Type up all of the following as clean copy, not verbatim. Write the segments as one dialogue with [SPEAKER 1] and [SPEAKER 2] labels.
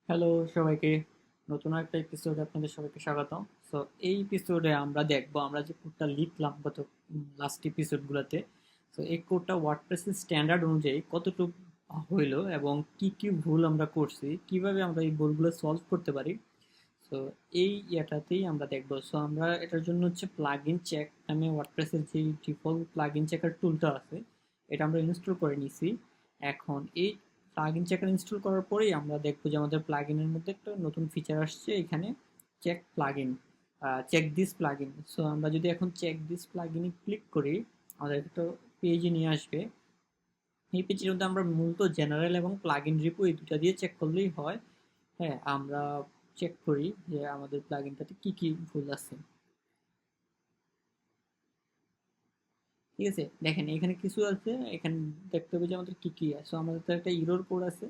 [SPEAKER 1] Hello সবাইকে, নতুন একটা এপিসোডে আপনাদের সবাইকে স্বাগতম। সো এই এপিসোডে আমরা দেখবো আমরা যে কোডটা লিখলাম গত লাস্ট এপিসোডগুলোতে। সো এই কোডটা ওয়ার্ডপ্রেসের স্ট্যান্ডার্ড অনুযায়ী কতটুকু হইলো এবং কি কি ভুল আমরা করছি, কিভাবে আমরা এই ভুলগুলো সলভ করতে পারি। সো এই ইয়েটাতেই আমরা দেখবো। সো আমরা এটার জন্য হচ্ছে প্লাগ ইন চেক নামে ওয়ার্ডপ্রেসের যে ডিফল্ট প্লাগ ইন চেকার টুলটা আছে, এটা আমরা ইনস্টল করে নিছি। এখন এই প্লাগ ইন চেকার ইনস্টল করার পরেই আমরা দেখবো যে আমাদের প্লাগ ইনের মধ্যে একটা নতুন ফিচার আসছে এখানে, check plug in, check this plug in. So আমরা যদি এখন চেক দিস প্লাগ ইনে ক্লিক করি, আমাদের একটা পেজে নিয়ে আসবে। এই পেজের মধ্যে আমরা মূলত জেনারেল এবং প্লাগ ইন রিপো এই দুটা দিয়ে চেক করলেই হয়। হ্যাঁ, আমরা চেক করি যে আমাদের প্লাগইনটাতে কি কি ভুল আছে। ঠিক আছে, দেখেন এখানে কিছু আছে, এখানে দেখতে হবে যে আমাদের কি কি আছে। So, আমাদের তো একটা ইরর কোড আছে,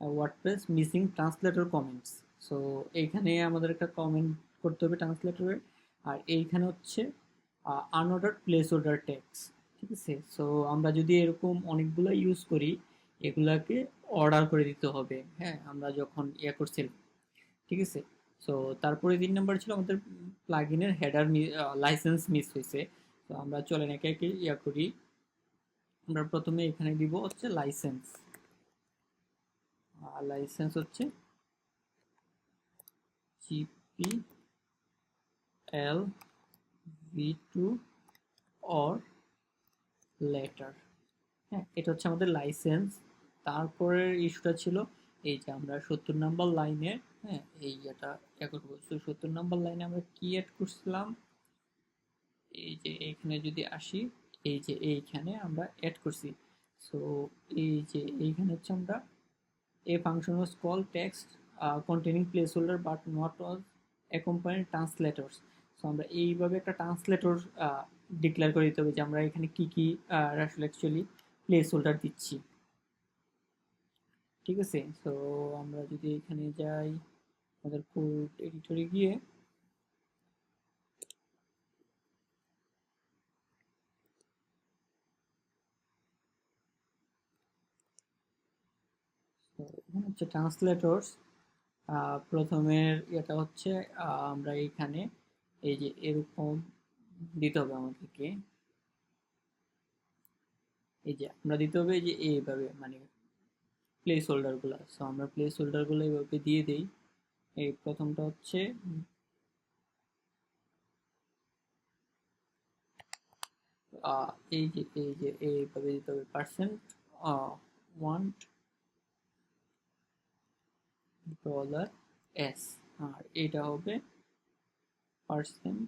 [SPEAKER 1] WordPress missing translator comments. So এইখানে আমাদের একটা কমেন্ট করতে হবে ট্রান্সলেটরে। আর এইখানে হচ্ছে আনঅর্ডার প্লেস অর্ডার ট্যাক্স। ঠিক আছে, সো আমরা যদি এরকম অনেকগুলো ইউজ করি, এগুলাকে অর্ডার করে দিতে হবে। হ্যাঁ, আমরা যখন ইয়ে করছিলাম। ঠিক আছে, সো তারপরে 3 নাম্বার ছিল আমাদের প্লাগইনের হেডার লাইসেন্স মিস হয়েছে। তো আমরা চলেন একে একে ইয়া করি। আমরা প্রথমে এখানে দিব হচ্ছে লাইসেন্স। লাইসেন্স হচ্ছে GPL v2 অর লেটার। হ্যাঁ, এটা হচ্ছে আমাদের লাইসেন্স। তারপরের ইস্যুটা ছিল এই যে আমরা 70 নাম্বার লাইনে, হ্যাঁ এই এটা এখন বলছো 70 নাম্বার লাইনে আমরা কি অ্যাড করছিলাম। এই যে এইখানে যদি আসি, এই যে এইখানে আমরা অ্যাড করছি। সো এই যে এইখানে হচ্ছে আমরা a function was called text containing placeholder but not was accompanied translators. So আমরা এইভাবে একটা ট্রান্সলেটর ডিক্লেয়ার করে দিতে হবে যে আমরা এখানে কি কি আসলে অ্যাকচুয়ালি প্লেস হোল্ডার দিচ্ছি। ঠিক আছে, সো আমরা যদি এখানে যাই আমাদের কোড এডিটরে গিয়ে, তো এখানে হচ্ছে ট্রান্সলেটরস। প্রথমের এটা হচ্ছে আমরা এইখানে এই যে এরকম দিতে হবে আমাদেরকে। এই যে আমরা দিতে হবে যে এইভাবে মানে প্লেস হোল্ডার গুলা। সো আমরা প্লেস হোল্ডার গুলো এইভাবে দিয়ে দেই। এই প্রথমটা হচ্ছে এই যে এইভাবে দিতে হবে পার্সেন্ট $1 আর এটা হবে পার্সেন্ট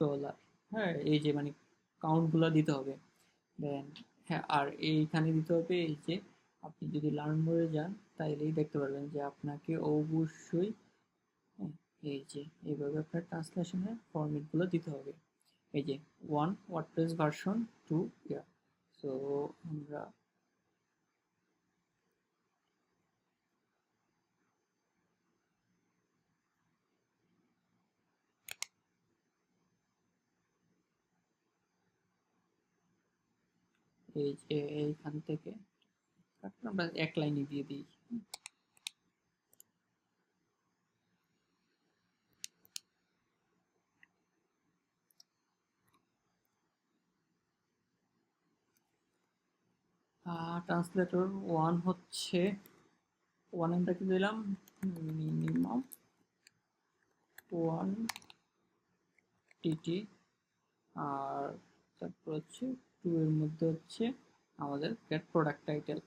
[SPEAKER 1] $2। হ্যাঁ, এই যে মানে কাউন্ট গুলা দিতে হবে। দেন হ্যাঁ, আর এইখানে দিতে হবে এই যে আপনি যদি লার্ন মোডে যান তাইলেই দেখতে পারবেন যে আপনাকে অবশ্যই, হ্যাঁ, এই যে এইভাবে আপনার ট্রান্সলেশনের ফরম্যাটগুলো দিতে হবে। এই যে ওয়ান ওয়ার্ডপ্রেস ভার্সন 2 ইয়ার। সো আমরা এই যে এইখান থেকে আমরা এক লাইনে দিয়ে দিই। ট্রান্সলেটর ওয়ান হচ্ছে, ওয়ান আমরা কি দিলাম, মিনিমাম 1 TT। আর তারপর হচ্ছে 2 এর মধ্যে হচ্ছে আমাদের গেট প্রোডাক্ট টাইটেল।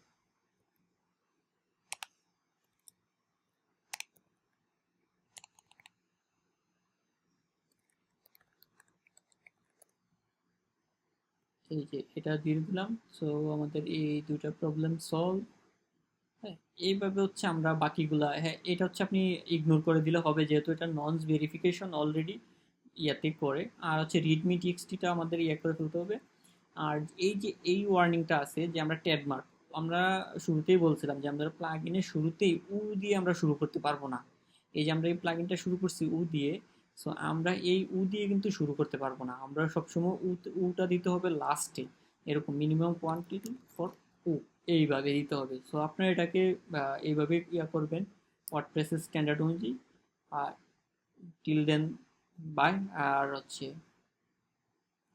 [SPEAKER 1] এই যে এটা দিয়ে দিলাম। সো আমাদের এই দুইটা প্রবলেম সলভ। হ্যাঁ, এইভাবে হচ্ছে আমরা বাকিগুলা, হ্যাঁ এটা হচ্ছে আপনি ইগনোর করে দিলে হবে যেহেতু এটা ননস ভেরিফিকেশন অলরেডি ইয়াতে করে। আর হচ্ছে রিডমি টিএক্সটিটা আমাদের ইয়ে করে ফেলতে হবে। আর এই যে এই ওয়ার্নিংটা আছে যে আমরা ট্যাগমার্ক, আমরা শুরুতেই বলছিলাম যে আমাদের প্লাগ ইনের শুরুতেই দিয়ে আমরা শুরু করতে পারবো না। এই যে আমরা এই প্লাগ ইনটা শুরু করছি দিয়ে। সো আমরা এই দিয়ে কিন্তু শুরু করতে পারবো না, আমরা সবসময় উটা দিতে হবে লাস্টে। এরকম মিনিমাম কোয়ান্টিটি ফর উ, এইভাবে দিতে হবে। সো আপনারা এটাকে এইভাবে করবেন ওয়ার্ডপ্রেসের স্ট্যান্ডার্ড অনুযায়ী। আর টিল দেন বাই। আর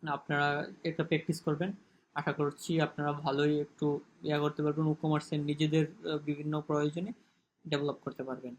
[SPEAKER 1] আপনারা একটা প্র্যাকটিস করবেন। আশা করছি আপনারা ভালোই একটু করতে পারবেন, ই কমার্সের নিজেদের বিভিন্ন প্রয়োজনে ডেভেলপ করতে পারবেন।